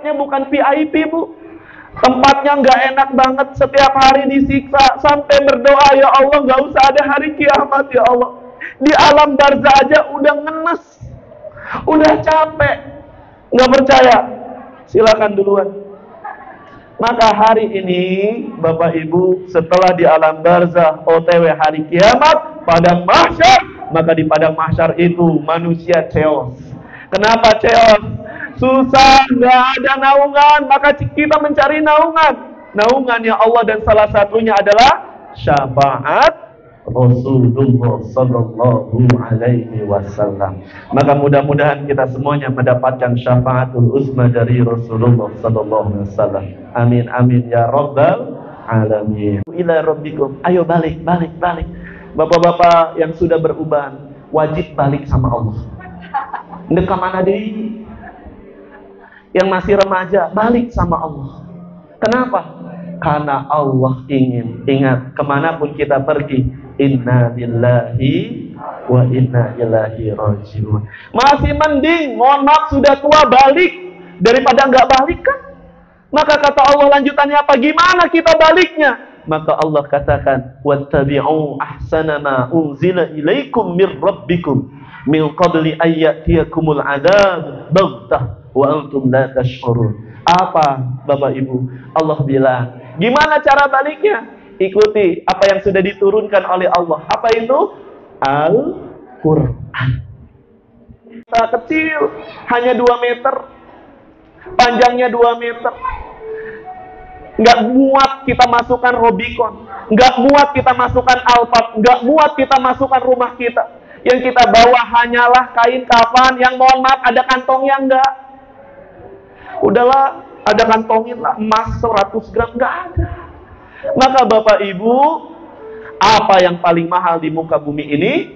tempatnya bukan VIP, Bu. Tempatnya nggak enak banget, setiap hari disiksa, sampai berdoa, ya Allah nggak usah ada hari kiamat ya Allah. Di alam barzah aja udah ngenes, udah capek. Nggak percaya? Silakan duluan. Maka hari ini, Bapak Ibu, setelah di alam barzah, OTW hari kiamat, padang mahsyar, maka di padang mahsyar itu manusia chaos. Kenapa chaos? Susah, nggak ada naungan, maka kita mencari naungan. Naungannya Allah, dan salah satunya adalah syafaat Rasulullah Sallallahu Alaihi Wasallam. Maka mudah-mudahan kita semuanya mendapatkan syafaatul uzma dari Rasulullah Sallallahu Alaihi Wasallam. Amin amin ya Rabbal Alamin. Ila Rabbikum. Ayo balik. Bapak-bapak yang sudah beruban, wajib balik sama Allah. Ndek mana deh? Yang masih remaja, balik sama Allah. Kenapa? Karena Allah ingin, ingat, kemanapun kita pergi, inna lillahi wa inna ilaihi rajiun. Masih mending, mohon maaf sudah tua, balik daripada nggak balik kan? Maka kata Allah lanjutannya apa? Gimana kita baliknya? Maka Allah katakan, wattabi'u ahsana ma unzila ilaikum mir rabbikum min qabli ayyatiyakumul adzab baghtah wa antum la tash'urun. Apa Bapak Ibu? Allah bilang, gimana cara baliknya? Ikuti apa yang sudah diturunkan oleh Allah. Apa itu? Al-Quran. Kita kecil, hanya 2 meter, panjangnya 2 meter. Nggak muat kita masukkan Robicon, nggak muat kita masukkan Alphard, nggak muat kita masukkan rumah kita. Yang kita bawa hanyalah kain kafan yang mohon maaf ada kantongnya enggak. Udahlah, ada kantongin lah, emas 100 gram, nggak ada. Maka Bapak Ibu, apa yang paling mahal di muka bumi ini?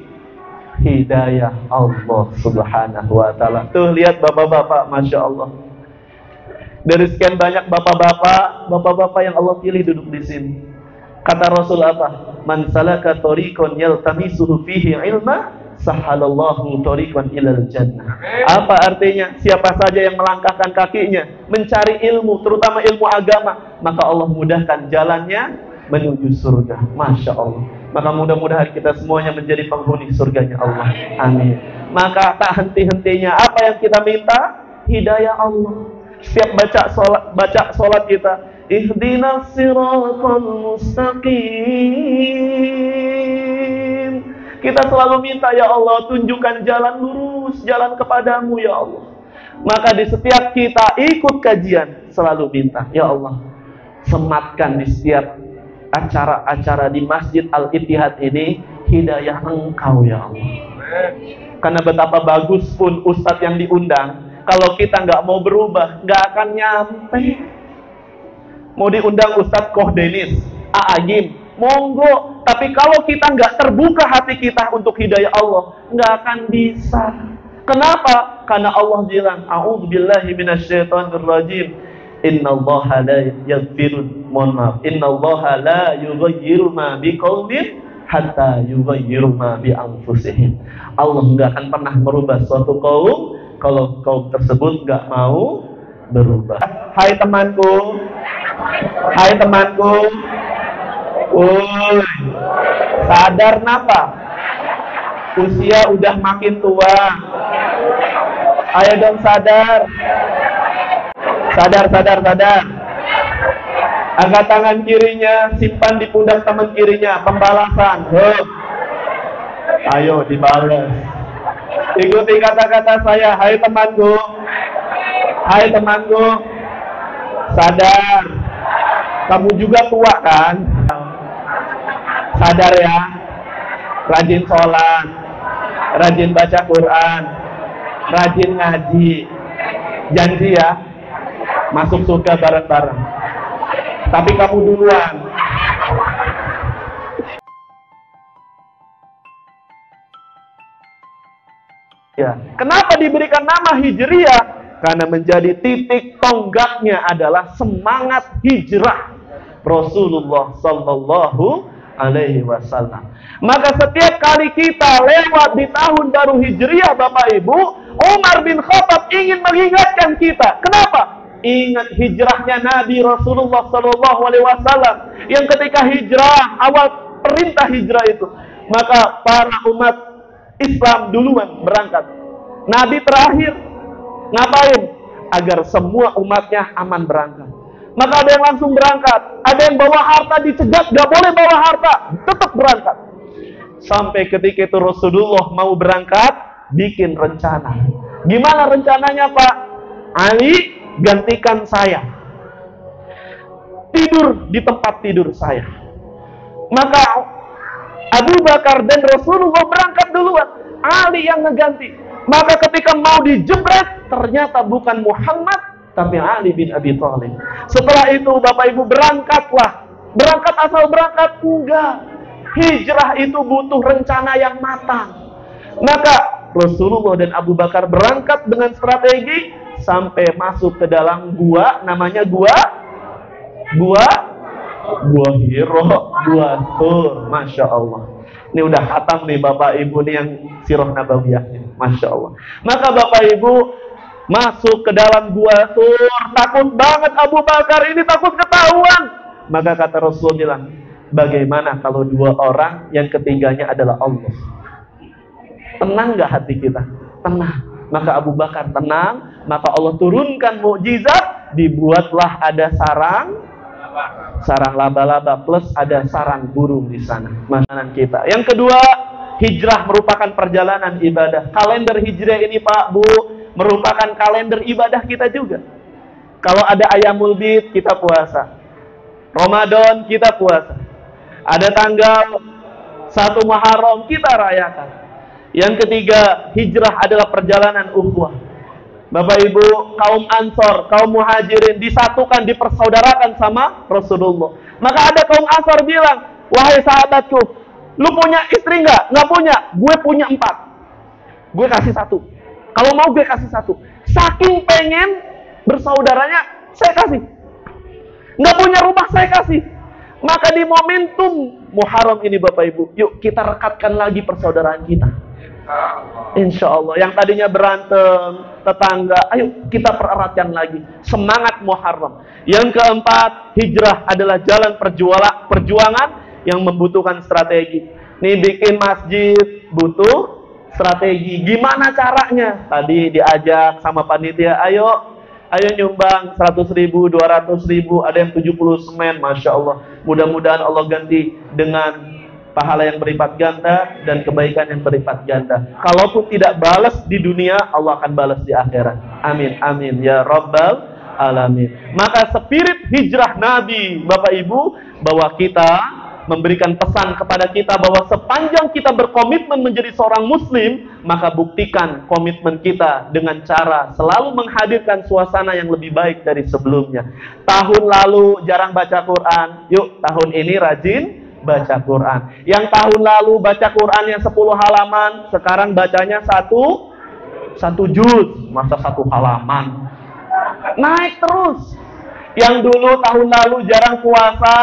Hidayah Allah Subhanahu wa Ta'ala. Tuh lihat bapak-bapak, Masya Allah. Dari sekian banyak bapak-bapak yang Allah pilih duduk di sini. Kata Rasul apa? Man salaka tariqan yaltamisuhu fihi ilma, sahalallahu tariqan ilal jannah. Apa artinya? Siapa saja yang melangkahkan kakinya mencari ilmu, terutama ilmu agama, maka Allah mudahkan jalannya menuju surga. Masya Allah. Maka mudah-mudahan kita semuanya menjadi penghuni surganya Allah. Amin. Maka tak henti-hentinya apa yang kita minta? Hidayah Allah. Setiap baca solat kita, ihdinas siratal mustaqim. Kita selalu minta, ya Allah, tunjukkan jalan lurus, jalan kepadamu, ya Allah. Maka di setiap kita ikut kajian, selalu minta, ya Allah, sematkan di setiap acara-acara di Masjid Al-Ittihad ini, hidayah Engkau, ya Allah. Karena betapa bagus pun ustadz yang diundang, kalau kita nggak mau berubah, nggak akan nyampe. Mau diundang Ustadz Koh Denis, A'agim, monggo. Tapi kalau kita nggak terbuka hati kita untuk hidayah Allah, nggak akan bisa. Kenapa? Karena Allah bilang, a'udzubillahi minasyaitonir rajim. Innallaha la yaghfiru, mohon maaf, innallaha la yughayyiru ma biqaumin hatta yughayyiru ma bi anfusihim. Allah nggak akan pernah merubah suatu kaum kalau kaum tersebut nggak mau berubah. Hai temanku, woi, sadar napa? Usia udah makin tua. Ayo dong sadar. Angkat tangan kirinya, simpan di pundak teman kirinya, pembalasan. Ayo dibalas. Ikuti kata-kata saya, hai temanku, sadar, kamu juga tua kan? Sadar ya, rajin sholat, rajin baca Quran, rajin ngaji, janji ya, masuk surga bareng-bareng. Tapi kamu duluan. Ya. Kenapa diberikan nama Hijriyah? Karena menjadi titik tonggaknya adalah semangat hijrah Rasulullah Sallallahu Alaihi Wasallam. Maka setiap kali kita lewat di tahun baru Hijriyah, Bapak Ibu, Umar bin Khattab ingin mengingatkan kita. Kenapa? ingat hijrahnya Nabi Rasulullah SAW, yang ketika hijrah, awal perintah hijrah itu, maka para umat Islam duluan berangkat. Nabi terakhir. Ngapain? Agar semua umatnya aman berangkat. Maka ada yang langsung berangkat, ada yang bawa harta dicegat, gak boleh bawa harta, tetap berangkat. Sampai ketika itu Rasulullah mau berangkat, bikin rencana. Gimana rencananya, Pak? Ali, gantikan saya. Tidur di tempat tidur saya. Maka Abu Bakar dan Rasulullah berangkat duluan. Ali yang ngeganti. Maka ketika mau dijebret, ternyata bukan Muhammad, tapi Ali bin Abi Thalib. Setelah itu Bapak Ibu berangkatlah. Berangkat asal berangkat? Enggak. Hijrah itu butuh rencana yang matang. Maka Rasulullah dan Abu Bakar berangkat dengan strategi sampai masuk ke dalam gua, namanya gua Hiro, gua Tur. Masya Allah. Ini udah khatam nih Bapak Ibu nih yang sirah nabawiyahnya. Masya Allah. Maka Bapak Ibu masuk ke dalam gua Tur. Takut banget Abu Bakar ini, takut ketahuan. Maka kata Rasul bilang, bagaimana kalau dua orang yang ketiganya adalah Allah? Tenang gak hati kita? Tenang. Maka Abu Bakar tenang. Maka Allah turunkan mukjizat. Dibuatlah ada sarang laba-laba plus ada sarang burung di sana. Makanan kita. Yang kedua, hijrah merupakan perjalanan ibadah. Kalender hijrah ini Pak, Bu, merupakan kalender ibadah kita juga. Kalau ada Ayamul Bid, kita puasa. Ramadan, kita puasa. Ada tanggal 1 Muharram, kita rayakan. Yang ketiga, hijrah adalah perjalanan ukhuwah. Bapak Ibu, kaum Ansor, kaum Muhajirin disatukan, dipersaudarakan sama Rasulullah. Maka ada kaum Ansor bilang, wahai sahabatku, lu punya istri nggak? Nggak punya. Gue punya 4. Gue kasih 1. Kalau mau gue kasih 1. Saking pengen bersaudaranya, saya kasih. Nggak punya rumah, saya kasih. Maka di momentum Muharram ini Bapak Ibu, yuk kita rekatkan lagi persaudaraan kita. Insya Allah. Yang tadinya berantem, tetangga, ayo kita pereratkan lagi. Semangat Muharram. Yang keempat, hijrah adalah jalan perjuangan yang membutuhkan strategi. Nih bikin masjid butuh strategi. Gimana caranya? Tadi diajak sama panitia, ayo nyumbang 100.000, 200.000, ada yang 70 semen. Masya Allah. Mudah-mudahan Allah ganti dengan pahala yang berlipat ganda dan kebaikan yang berlipat ganda. Kalaupun tidak balas di dunia, Allah akan balas di akhirat. Amin, amin ya Rabbal Alamin. Maka spirit hijrah Nabi, Bapak Ibu, bahwa kita memberikan pesan kepada kita bahwa sepanjang kita berkomitmen menjadi seorang Muslim, maka buktikan komitmen kita dengan cara selalu menghadirkan suasana yang lebih baik dari sebelumnya. Tahun lalu jarang baca Quran, yuk tahun ini rajin baca Quran. Yang tahun lalu baca Quran yang 10 halaman, sekarang bacanya satu juz. Masa 1 halaman? Naik terus. Yang dulu tahun lalu jarang puasa,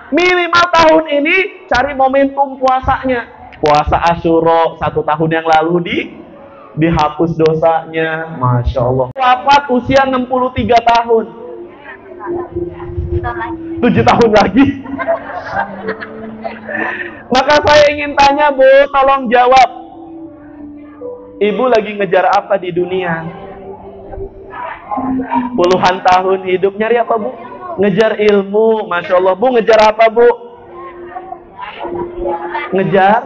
minimal tahun ini cari momentum puasanya. Puasa Asyura 1 tahun yang lalu dihapus dosanya. Masya Allah. Wafat usia 63 tahun. 7 tahun lagi. Maka saya ingin tanya Bu, tolong jawab. Ibu lagi ngejar apa di dunia? Puluhan tahun hidup nyari apa Bu? Ngejar ilmu. Masya Allah. Bu ngejar apa Bu? Ngejar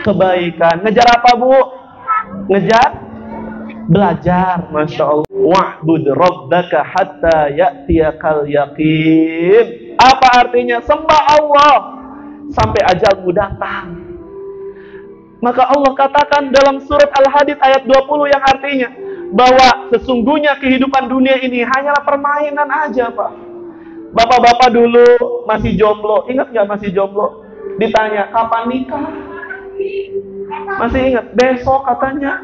kebaikan. Ngejar apa Bu? Ngejar belajar. Masya Allah. Wa'bud rabbaka hatta ya'tiyakal yaqin. Apa artinya? Sembah Allah sampai ajalmu datang. Maka Allah katakan dalam surat Al-Hadid ayat 20 yang artinya bahwa sesungguhnya kehidupan dunia ini hanyalah permainan aja, Pak. Bapak-bapak dulu masih jomblo, ingat nggak masih jomblo? Ditanya kapan nikah? Masih ingat? Besok katanya.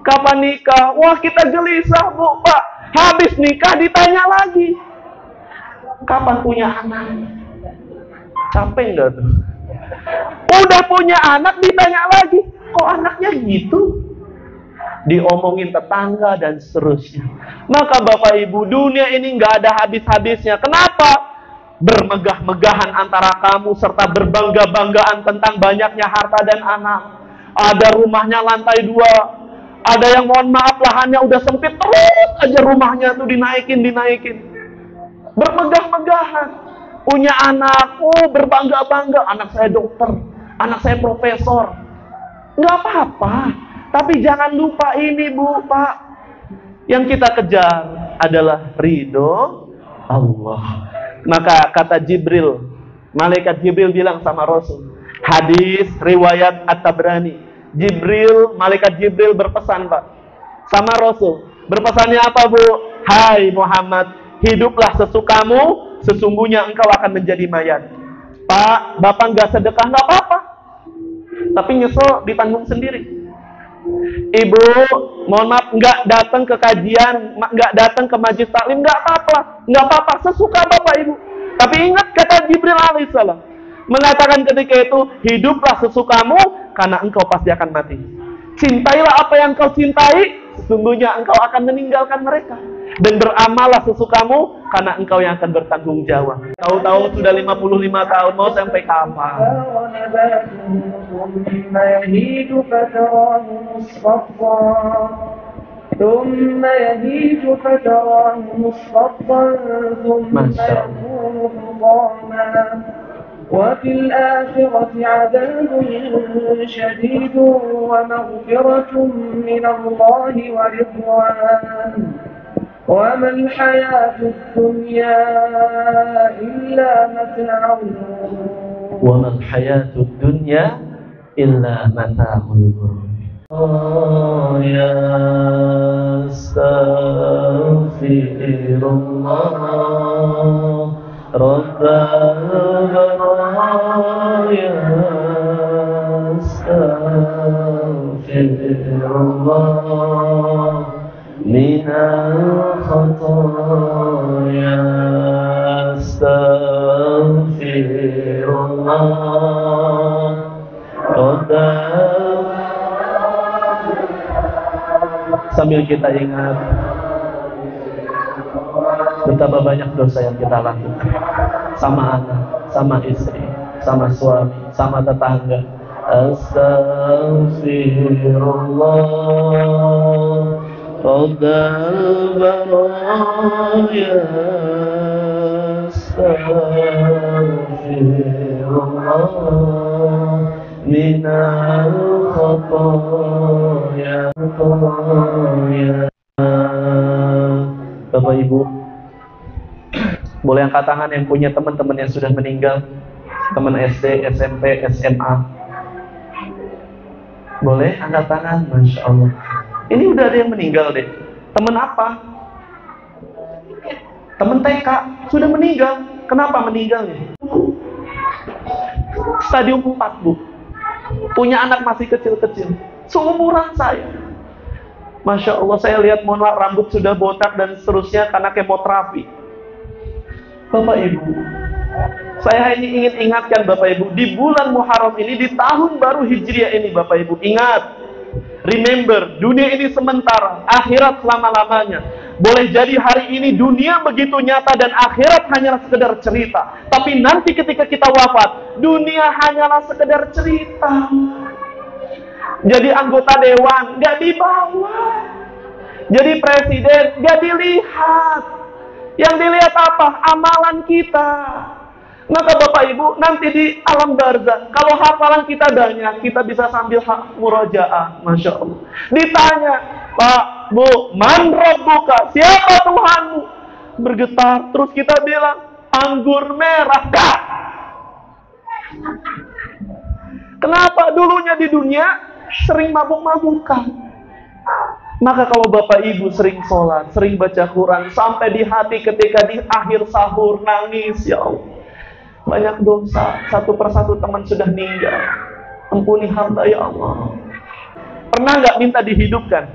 Kapan nikah? Wah kita gelisah Bu, Pak. Habis nikah ditanya lagi. Kapan punya anak? Capek nggak tuh? Udah punya anak ditanya lagi. Kok anaknya gitu? diomongin tetangga, dan seterusnya. Maka Bapak Ibu, dunia ini nggak ada habis-habisnya. Kenapa? Bermegah-megahan antara kamu serta berbangga-banggaan tentang banyaknya harta dan anak. Ada rumahnya lantai 2, ada yang mohon maaf lahannya udah sempit, terus aja rumahnya tuh dinaikin. Bermegah-megahan. Punya anak, berbangga-bangga, anak saya dokter, anak saya profesor. Nggak apa-apa. Tapi jangan lupa ini Bu, Pak. Yang kita kejar adalah ridho Allah. Maka kata Jibril, malaikat Jibril bilang sama Rasul. Hadis riwayat At-Tabrani. Malaikat Jibril berpesan Pak sama Rasul. Berpesannya apa Bu? Hai Muhammad, hiduplah sesukamu, sesungguhnya engkau akan menjadi mayat. Pak, Bapak nggak sedekah nggak apa-apa, tapi nyesel ditanggung sendiri. Ibu, mohon maaf, nggak datang ke kajian, nggak datang ke majlis taklim, nggak apa-apa, sesuka Bapak Ibu. Tapi ingat kata Jibril alaihissalam, mengatakan ketika itu, hiduplah sesukamu, karena engkau pasti akan mati. Cintailah apa yang kau cintai, sesungguhnya engkau akan meninggalkan mereka. Dan beramallah sesukamu, karena engkau yang akan bertanggung jawab. Tahu-tahu sudah 55 tahun, mau sampai kapan? ثم يهيج فتراه مصفرا ثم يكون حطاما وفي الآخرة عذاب شديد ومغفرة من الله ورضوان وما الحياة الدنيا إلا متاع وما الحياة الدنيا إلا متاع الغرور. Astaghfirullah Rabbal baraya, astaghfirullah minal khataya, astaghfirullah Rabbal. Sambil kita ingat betapa banyak dosa yang kita lakukan sama anak, sama istri, sama suami, sama tetangga. Astaghfirullah Rabbal baraya, astaghfirullah minal khataya. Bapak Ibu, boleh angkat tangan yang punya teman-teman yang sudah meninggal, teman SD, SMP, SMA. Boleh angkat tangan, Masya Allah. Ini udah ada yang meninggal deh. Teman apa? Teman TK sudah meninggal. Kenapa meninggalnya? Stadium 4 Bu. Punya anak masih kecil-kecil, seumuran saya. Masya Allah, saya lihat mohon maaf, rambut sudah botak dan seterusnya karena kemoterapi. Bapak Ibu, saya hanya ingin ingatkan Bapak Ibu, di bulan Muharram ini, di tahun baru Hijriah ini Bapak Ibu, ingat, remember, dunia ini sementara, akhirat selama-lamanya. Boleh jadi hari ini dunia begitu nyata dan akhirat hanyalah sekedar cerita. Tapi nanti ketika kita wafat, dunia hanyalah sekedar cerita. Jadi anggota dewan gak dibawa, jadi presiden gak dilihat. Yang dilihat apa? Amalan kita. Maka Bapak Ibu, nanti di alam barzakh, kalau hafalan kita banyak, kita bisa sambil murojaah. Masya Allah. Ditanya, Pak, Bu, man rabbuka? Siapa Tuhanmu? Bergetar. Terus kita bilang, anggur merah. Kak! Kenapa? Dulunya di dunia sering mabuk-mabukan. Maka kalau Bapak Ibu sering sholat, sering baca Quran, sampai di hati ketika di akhir sahur nangis, ya Allah, banyak dosa, satu persatu teman sudah meninggal, ampuni hamba ya Allah. Pernah nggak minta dihidupkan?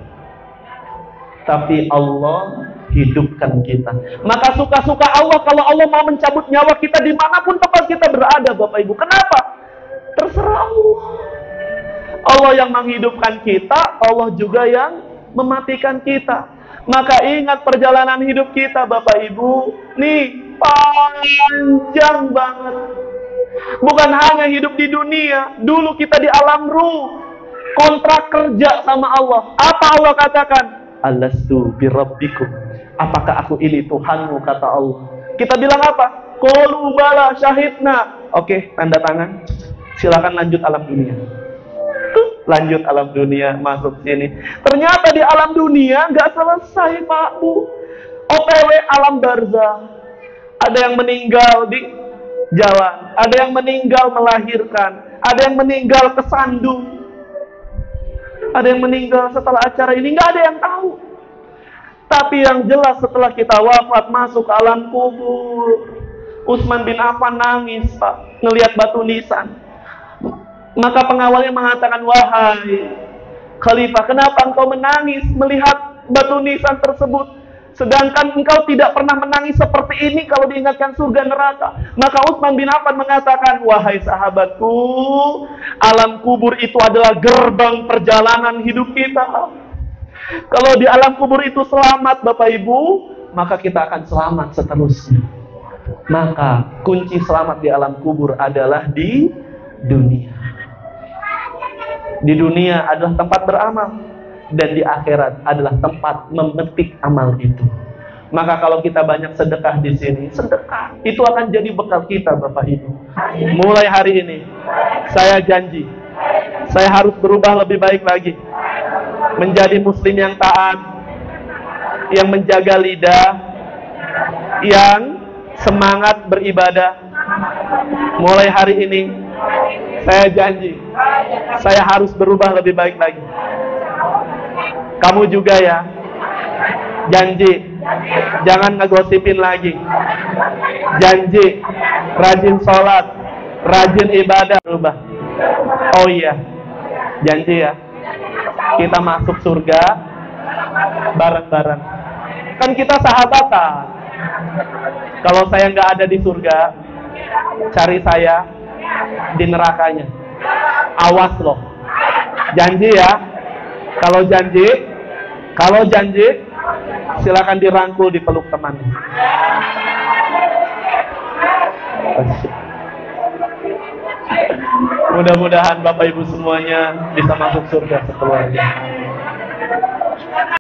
Tapi Allah hidupkan kita. Maka suka-suka Allah kalau Allah mau mencabut nyawa kita dimanapun tempat kita berada Bapak Ibu. Kenapa? Terserah Allah. Allah yang menghidupkan kita, Allah juga yang mematikan kita. Maka ingat perjalanan hidup kita Bapak Ibu, nih panjang banget. Bukan hanya hidup di dunia, dulu kita di alam ruh, kontrak kerja sama Allah. Apa Allah katakan? Alastu birabbikum. Apakah aku ini Tuhanmu, kata Allah. Kita bilang apa? Qalu bala syahidna. Oke, tanda tangan. Silakan lanjut alam dunia. Lanjut alam dunia, masuk sini. Ternyata di alam dunia nggak selesai Pak Bu. OTW alam barzah. Ada yang meninggal di jalan, ada yang meninggal melahirkan, ada yang meninggal kesandung, ada yang meninggal setelah acara ini, nggak ada yang tahu. Tapi yang jelas setelah kita wafat masuk ke alam kubur, Utsman bin Affan nangis Pak, ngelihat batu nisan. Maka pengawalnya mengatakan, wahai Khalifah, kenapa engkau menangis melihat batu nisan tersebut? Sedangkan engkau tidak pernah menangis seperti ini kalau diingatkan surga neraka. Maka Utsman bin Affan mengatakan, wahai sahabatku, alam kubur itu adalah gerbang perjalanan hidup kita. Kalau di alam kubur itu selamat Bapak Ibu, maka kita akan selamat seterusnya. Maka kunci selamat di alam kubur adalah di dunia. Di dunia adalah tempat beramal, dan di akhirat adalah tempat memetik amal itu. Maka kalau kita banyak sedekah di sini, sedekah itu akan jadi bekal kita Bapak Ibu. Mulai hari ini saya janji, saya harus berubah lebih baik lagi, menjadi muslim yang taat, yang menjaga lidah, yang semangat beribadah. Mulai hari ini saya janji, saya harus berubah lebih baik lagi. Kamu juga ya, janji, jangan ngegosipin lagi. Janji, rajin sholat, rajin ibadah, berubah. Oh iya, janji ya, kita masuk surga bareng-bareng. Kan kita sahabatan. Kalau saya nggak ada di surga, cari saya di nerakanya. Awas loh, janji ya. Kalau janji, silakan dirangkul, dipeluk teman. Mudah-mudahan Bapak Ibu semuanya bisa masuk surga sekeluarga.